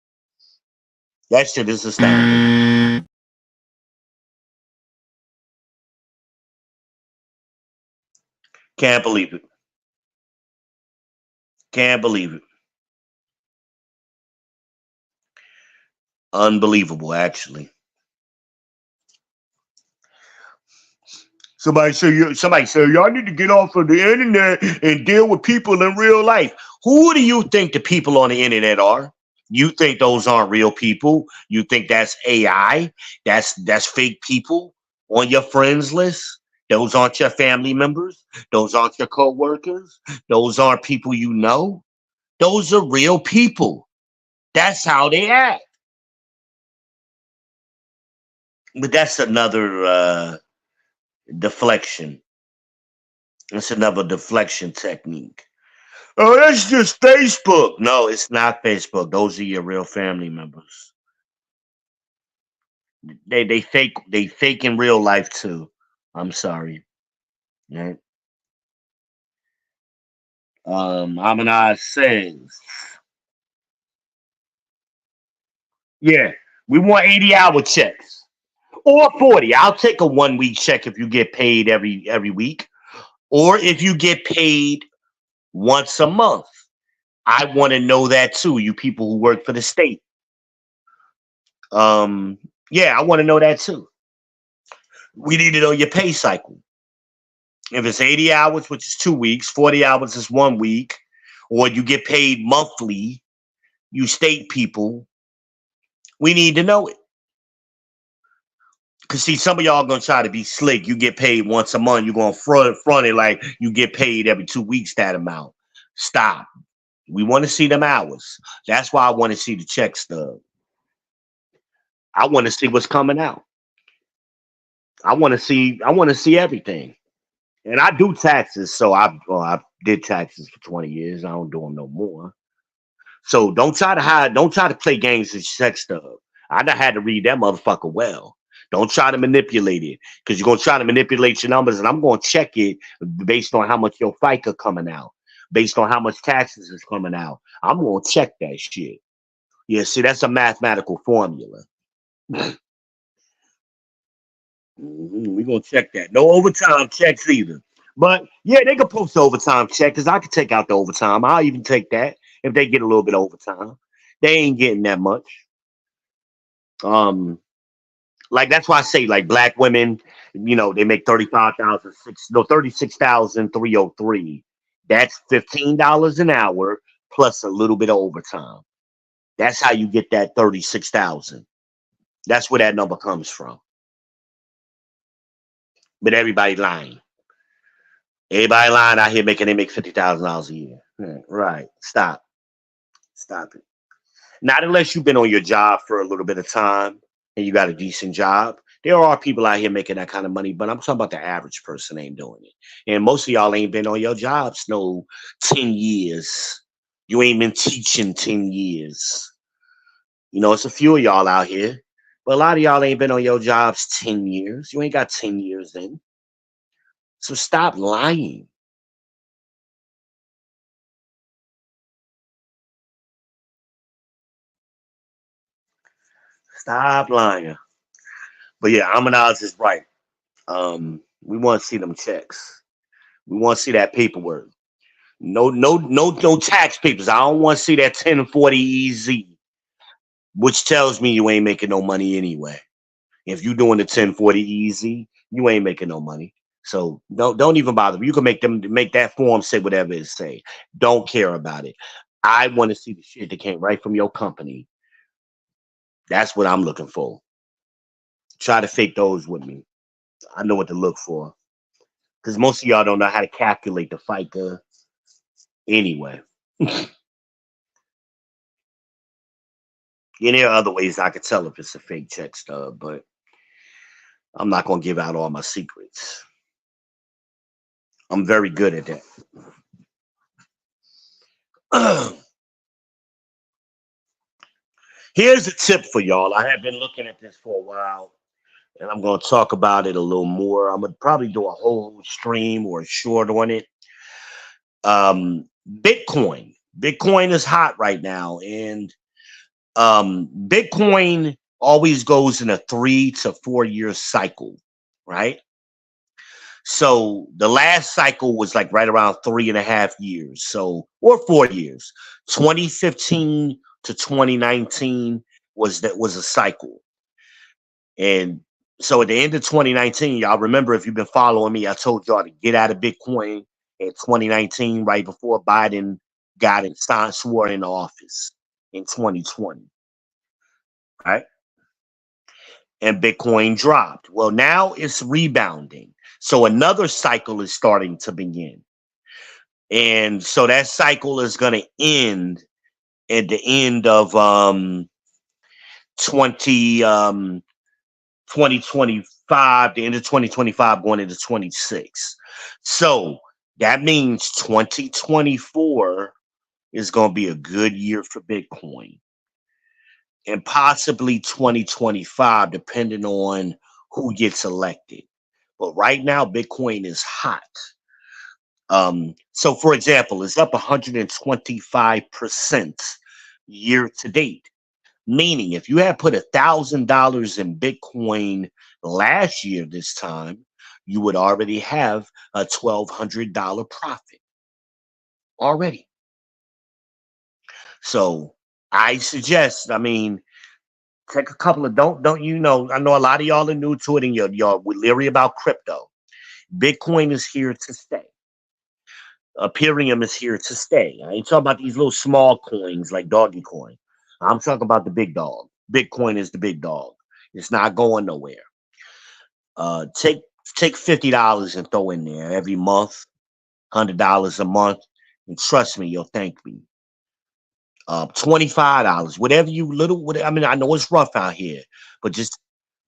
[SPEAKER 4] That shit is astounding. Can't believe it. Can't believe it. Unbelievable, actually. Somebody say y'all need to get off of the internet and deal with people in real life. Who do you think the people on the internet are? You think those aren't real people? You think that's AI? That's fake people on your friends list? Those aren't your family members. Those aren't your co-workers. Those aren't people you know. Those are real people. That's how they act. But that's another deflection. That's another deflection technique. Oh, that's just Facebook. No, it's not Facebook. Those are your real family members. They fake in real life too. I'm sorry. Right? Amanaz says, yeah, we want 80-hour checks or 40. I'll take a 1 week check if you get paid every week, or if you get paid once a month. I want to know that too. You people who work for the state. Um, yeah, I want to know that too. We need to know your pay cycle. If it's 80 hours, which is 2 weeks, 40 hours is 1 week, or you get paid monthly, you state people, we need to know it. Because see, some of y'all gonna try to be slick. You get paid once a month, you're gonna front it like you get paid every 2 weeks that amount. Stop. We want to see them hours. That's why I want to see the check stub. I want to see what's coming out. I want to see everything. And I do taxes, so I did taxes for 20 years. I don't do them no more. So don't try to hide. Don't try to play games with check stub. I done had to read that motherfucker well. Don't try to manipulate it, because you're gonna try to manipulate your numbers, and I'm gonna check it based on how much your FICA coming out, based on how much taxes is coming out. I'm gonna check that shit. Yeah, see, that's a mathematical formula. We're gonna check that. No overtime checks either. But yeah, they can post the overtime check, because I could take out the overtime. I'll even take that if they get a little bit of overtime. They ain't getting that much. Um, like that's why I say, like, black women, they make 36,303. That's $15 an hour plus a little bit of overtime. That's how you get that 36,000. That's where that number comes from. But everybody lying. Everybody lying out here they make $50,000 a year. Right. Stop it. Not unless you've been on your job for a little bit of time and you got a decent job. There are people out here making that kind of money, but I'm talking about the average person ain't doing it. And most of y'all ain't been on your jobs no 10 years. You ain't been teaching 10 years. It's a few of y'all out here, but a lot of y'all ain't been on your jobs 10 years. You ain't got 10 years in. So stop lying. Stop lying. But yeah, Amanaz is right. We want to see them checks. We want to see that paperwork. No tax papers. I don't want to see that 1040 EZ, which tells me you ain't making no money anyway. If you doing the 1040 EZ, you ain't making no money. So don't even bother. You can make that form say whatever it say. Don't care about it. I want to see the shit that came right from your company. That's what I'm looking for. Try to fake those with me. I know what to look for. Because most of y'all don't know how to calculate the FICA anyway. There are other ways I could tell if it's a fake check stub, but I'm not going to give out all my secrets. I'm very good at that. Here's a tip for y'all. I have been looking at this for a while, and I'm going to talk about it a little more. I'm going to probably do a whole stream or a short on it. Bitcoin. Bitcoin is hot right now, and Bitcoin always goes in a 3 to 4 year cycle, right? So the last cycle was like right around 3.5 years, or 4 years. 2015 to 2019 was a cycle, and So at the end of 2019, y'all remember, if you've been following me, I told y'all to get out of Bitcoin in 2019, right before Biden got it signed, swore into office in 2020, right? And Bitcoin dropped. Well, now it's rebounding. So another cycle is starting to begin. And so that cycle is going to end at the end of 20 2025, the end of 2025 going into 26. So that means 2024 is going to be a good year for Bitcoin, and possibly 2025, depending on who gets elected. But right now, Bitcoin is hot. So for example, it's up 125% year to date. Meaning, if you had put $1,000 in Bitcoin last year this time, you would already have a $1,200 profit already. So I suggest, I mean, take a couple of don't you know? I know a lot of y'all are new to it and y'all leery about crypto. Bitcoin is here to stay. Ethereum is here to stay. I ain't talking about these little small coins like Doggy Coin. I'm talking about the big dog. Bitcoin is the big dog. It's not going nowhere. Take $50 and throw in there every month, $100 a month, and trust me, you'll thank me. $25, whatever you little. I mean, I know it's rough out here, but just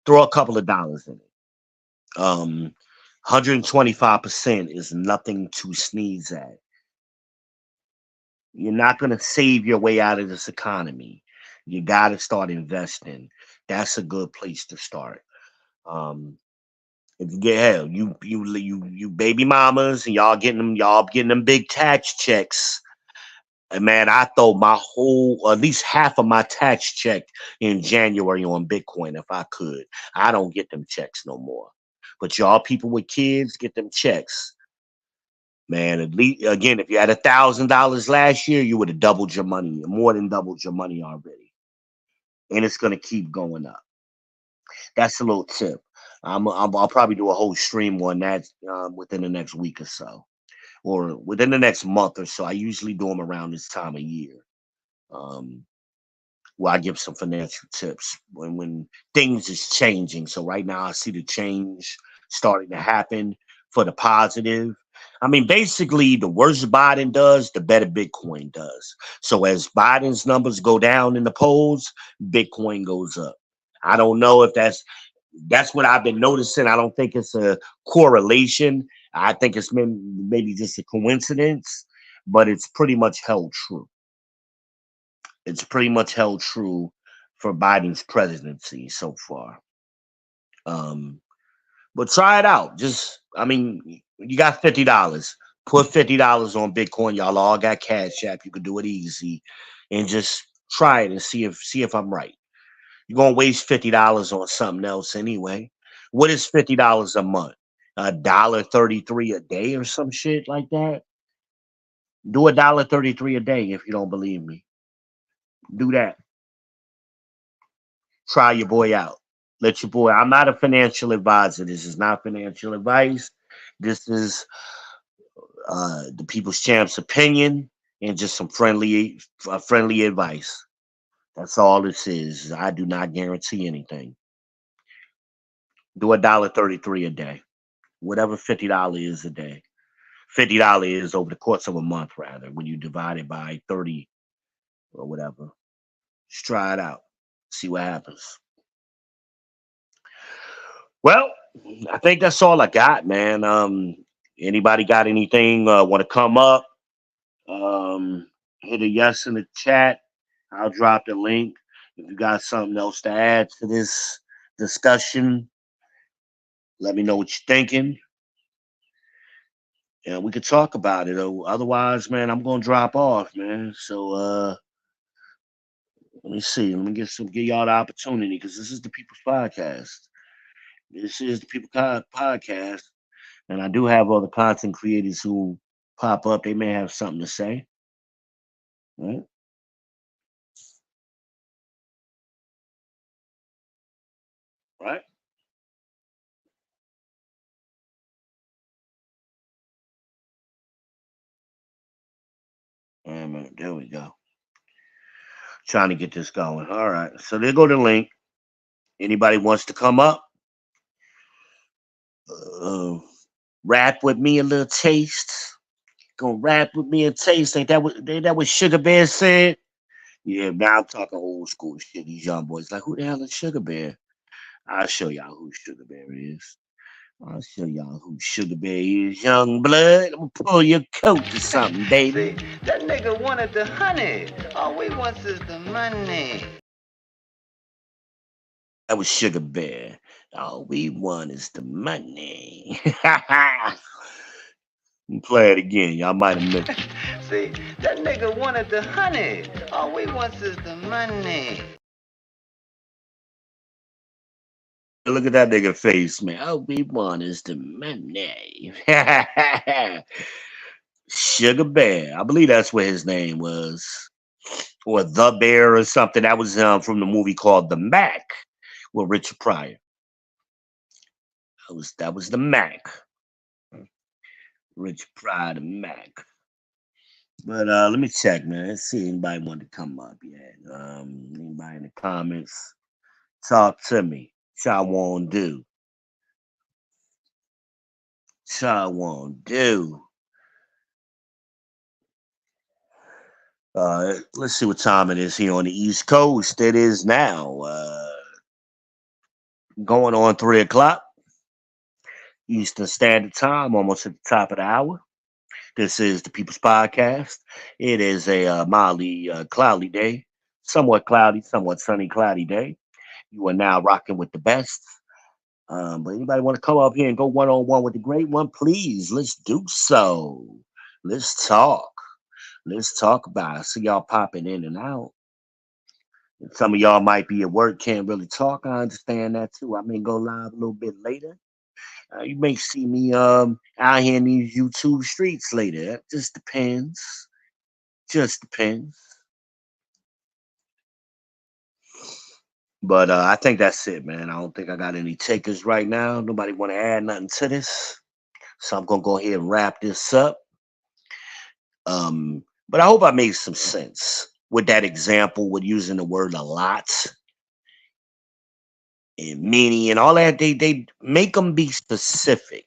[SPEAKER 4] throw a couple of dollars in it. 125% is nothing to sneeze at. You're not going to save your way out of this economy. You got to start investing. That's a good place to start. Um, if you get hell, you baby mamas and y'all getting them big tax checks. And man, I throw my whole, at least half of my tax check in January on Bitcoin if I could. I don't get them checks no more. But y'all people with kids get them checks. Man, at least again, if you had $1,000 last year, you would have doubled your money, more than doubled your money already. And it's gonna keep going up. That's a little tip. I'll probably do a whole stream on that within the next week or so, or within the next month or so. I usually do them around this time of year, um, where I give some financial tips when things is changing. So right now, I see the change starting to happen for the positive. I mean, basically, the worse Biden does, the better Bitcoin does. So as Biden's numbers go down in the polls, Bitcoin goes up. I don't know if that's what I've been noticing. I don't think it's a correlation. I think it's maybe just a coincidence, but it's pretty much held true. It's pretty much held true for Biden's presidency so far. Um, but try it out. Just, I mean, you got $50. Put $50 on Bitcoin. Y'all all got Cash App. You can do it easy, and just try it and see if I'm right. You're gonna waste $50 on something else anyway. What is $50 a month? $1.33 a day or some shit like that. Do $1.33 a day if you don't believe me. Do that. Try your boy out. Let your boy. I'm not a financial advisor. This is not financial advice. This is the People's Champ's opinion and just some friendly advice. That's all this is. I do not guarantee anything. Do $1.33 a day. Whatever $50 is a day. $50 is over the course of a month, rather, when you divide it by 30 or whatever. Just try it out. See what happens. Well, I think that's all I got, man. Anybody got anything want to come up? Hit a yes in the chat. I'll drop the link. If you got something else to add to this discussion, let me know what you're thinking. And we could talk about it. Otherwise, man, I'm gonna drop off, man. So let me see. Let me give y'all the opportunity because this is the People's Podcast. This is the Podcast, and I do have other content creators who pop up. They may have something to say. Right? Right? right, there we go. Trying to get this going. All right. So there go the link. Anybody wants to come up? Uh, rap with me a little taste. Gonna rap with me a taste. Ain't that what Sugar Bear said? Yeah, now I'm talking old school shit. These young boys like, who the hell is Sugar Bear? I'll show y'all who Sugar Bear is. I'll show y'all who Sugar Bear is. Young blood, I'm gonna pull your coat or something, baby.
[SPEAKER 8] See, that nigga wanted the honey. All we want is the money.
[SPEAKER 4] That was Sugar Bear. All we want is the money. Play it again. Y'all might have missed it.
[SPEAKER 8] See, that nigga wanted the honey. All we want is the money.
[SPEAKER 4] Look at that nigga face, man. All we want is the money. Sugar Bear. I believe that's what his name was. Or The Bear or something. That was from the movie called The Mac with Richard Pryor. That was the Mac. Richard Pryor, the Mac. But let me check, man. Let's see if anybody want to come up yet. Anybody in the comments? Talk to me. Y'all won't do. Y'all won't do. Let's see what time it is here on the East Coast. It is now going on 3 o'clock Eastern Standard Time, almost at the top of the hour. This is the People's Podcast. It is a mildly cloudy day, somewhat cloudy, somewhat sunny, cloudy day. You are now rocking with the best. But anybody want to come up here and go one-on-one with the great one, please, let's do so. Let's talk. Let's talk about it. I see y'all popping in and out. Some of y'all might be at work, can't really talk. I understand that too. I may go live a little bit later. You may see me out here in these YouTube streets later. That just depends. Just depends. But I think that's it, man. I don't think I got any takers right now. Nobody want to add nothing to this. So I'm gonna go ahead and wrap this up. But I hope I made some sense with that example with using the word a lot and many and all that. They make them be specific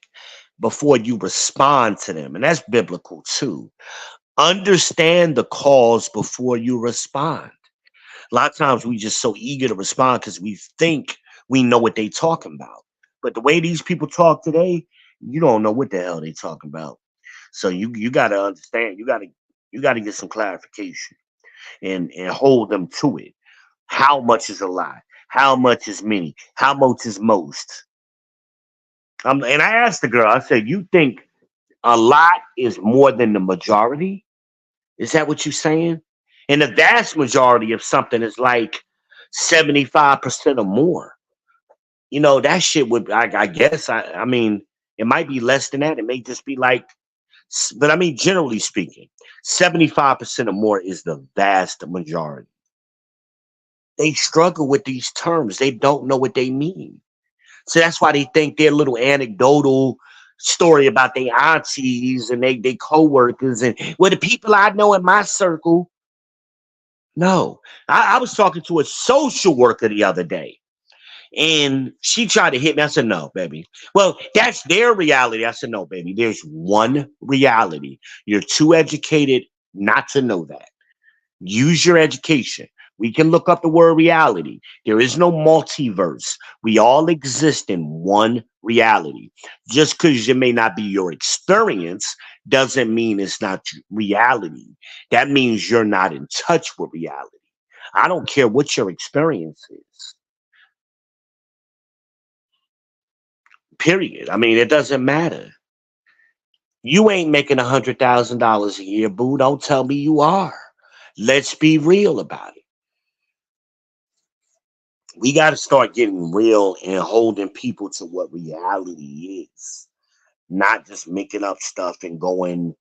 [SPEAKER 4] before you respond to them. And that's biblical too. Understand the cause before you respond. A lot of times we just so eager to respond because we think we know what they talking about. But the way these people talk today, you don't know what the hell they talking about. So you gotta understand, you gotta get some clarification and hold them to it. How much is a lie? How much is many? How much is most? And I asked the girl, I said, you think a lot is more than the majority? Is that what you're saying? And the vast majority of something is like 75% or more. You know, that shit would, I guess, I mean, it might be less than that. It may just be like, but I mean, generally speaking, 75% or more is the vast majority. They struggle with these terms. They don't know what they mean. So that's why they think their little anecdotal story about their aunties and they co-workers and well, the people I know in my circle. No, I was talking to a social worker the other day and she tried to hit me. I said, no, baby. Well, that's their reality. I said, no, baby, there's one reality. You're too educated not to know that. Use your education. We can look up the word reality. There is no multiverse. We all exist in one reality. Just because it may not be your experience doesn't mean it's not reality. That means you're not in touch with reality. I don't care what your experience is. Period. I mean, it doesn't matter. You ain't making $100,000 a year, boo. Don't tell me you are. Let's be real about it. We got to start getting real and holding people to what reality is, not just making up stuff and going,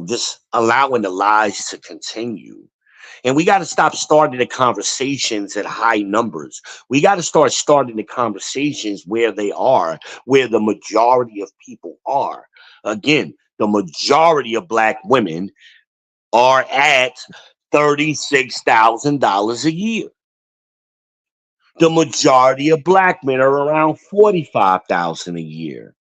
[SPEAKER 4] just allowing the lies to continue. And we got to stop starting the conversations at high numbers. We got to start starting the conversations where they are, where the majority of people are. Again, the majority of black women are at $36,000 a year. The majority of black men are around 45,000 a year.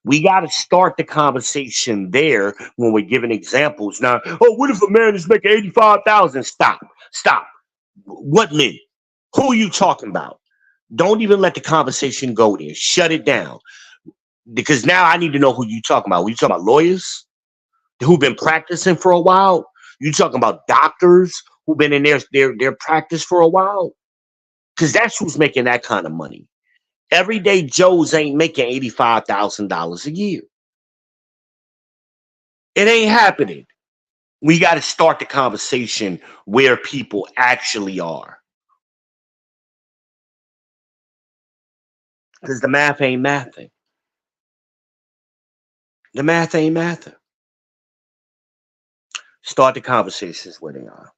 [SPEAKER 4] We got to start the conversation there when we're giving examples. Now, oh, what if a man is making 85,000? Stop, stop. What men? Who are you talking about? Don't even let the conversation go there. Shut it down. Because now I need to know who you talking about. You talking about lawyers who've been practicing for a while? You talking about doctors who've been in their practice for a while? Because that's who's making that kind of money. Everyday Joes ain't making $85,000 a year. It ain't happening. We got to start the conversation where people actually are. Because the math ain't mathing. The math ain't mathing. Start the conversations where they are.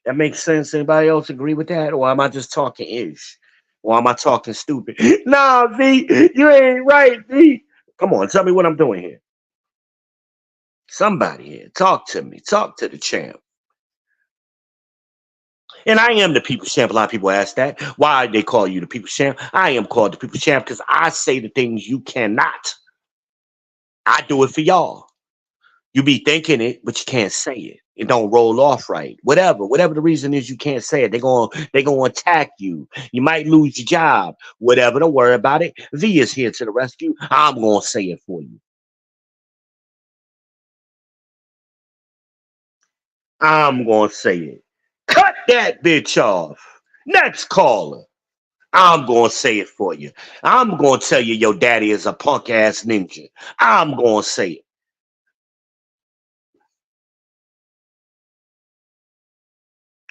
[SPEAKER 4] That makes sense. Anybody else agree with that? Or am I just talking ish? Or am I talking stupid? Nah, V, you ain't right, V. Come on, tell me what I'm doing here. Somebody here, talk to me. Talk to the champ. And I am the people's champ. A lot of people ask that. Why they call you the people's champ? I am called the people's champ because I say the things you cannot. I do it for y'all. You be thinking it, but you can't say it. It don't roll off right. Whatever the reason is, you can't say it. They're gonna attack you. You might lose your job. Whatever, don't worry about it. V is here to the rescue. I'm gonna say it for you. I'm gonna say it. Cut that bitch off. Next caller. I'm gonna say it for you. I'm gonna tell you your daddy is a punk ass ninja. I'm gonna say it.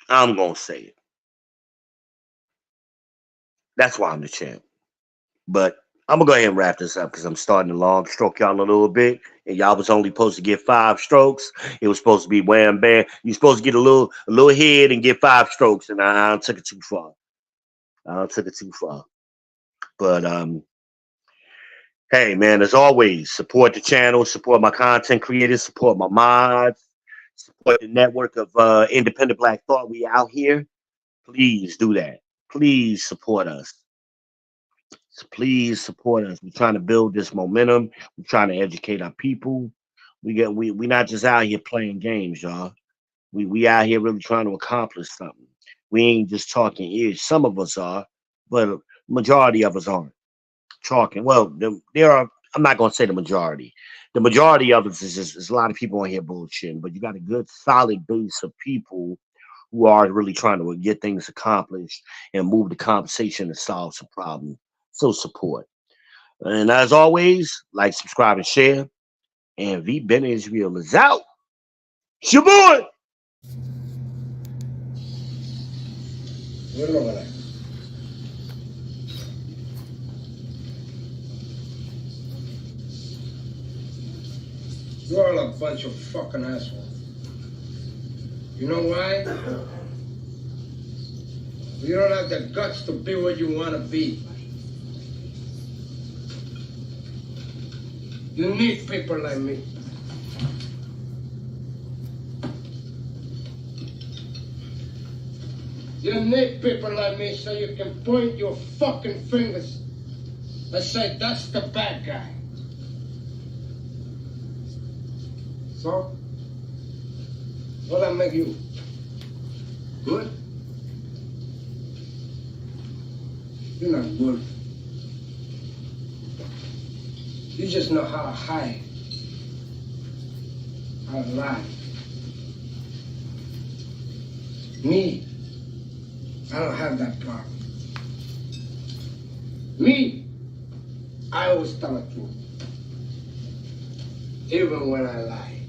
[SPEAKER 4] I'm gonna say it. That's why I'm the champ. But I'm gonna go ahead and wrap this up because I'm starting to long stroke y'all a little bit, and y'all was only supposed to get 5 strokes. It was supposed to be wham bam. You're supposed to get a little head and get 5 strokes, and I took it too far. I took it too far. But hey man, as always, support the channel, support my content creators, support my mods, support the network of independent black thought. We out here. Please do that. Please support us. Please support us. We're trying to build this momentum. We're trying to educate our people. We not just out here playing games, y'all. We out here really trying to accomplish something. We ain't just talking ears. Some of us are, but majority of us aren't talking. Well, there are. I'm not gonna say the majority. The majority of us is a lot of people on here bullshitting, but you got a good solid base of people who are really trying to get things accomplished and move the conversation and solve some problems. So support. And as always, like, subscribe, and share. And V Ben Israel is out. It's your boy.
[SPEAKER 9] You're all a bunch of fucking assholes. You know why? You don't have the guts to be what you want to be. You need people like me. You need people like me so you can point your fucking fingers and say, that's the bad guy. So, what that make you? Good? You're not good. You just know how to hide, how to lie. Me, I don't have that problem. Me, I always tell the truth, even when I lie.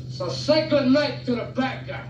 [SPEAKER 9] So say good night to the bad guy.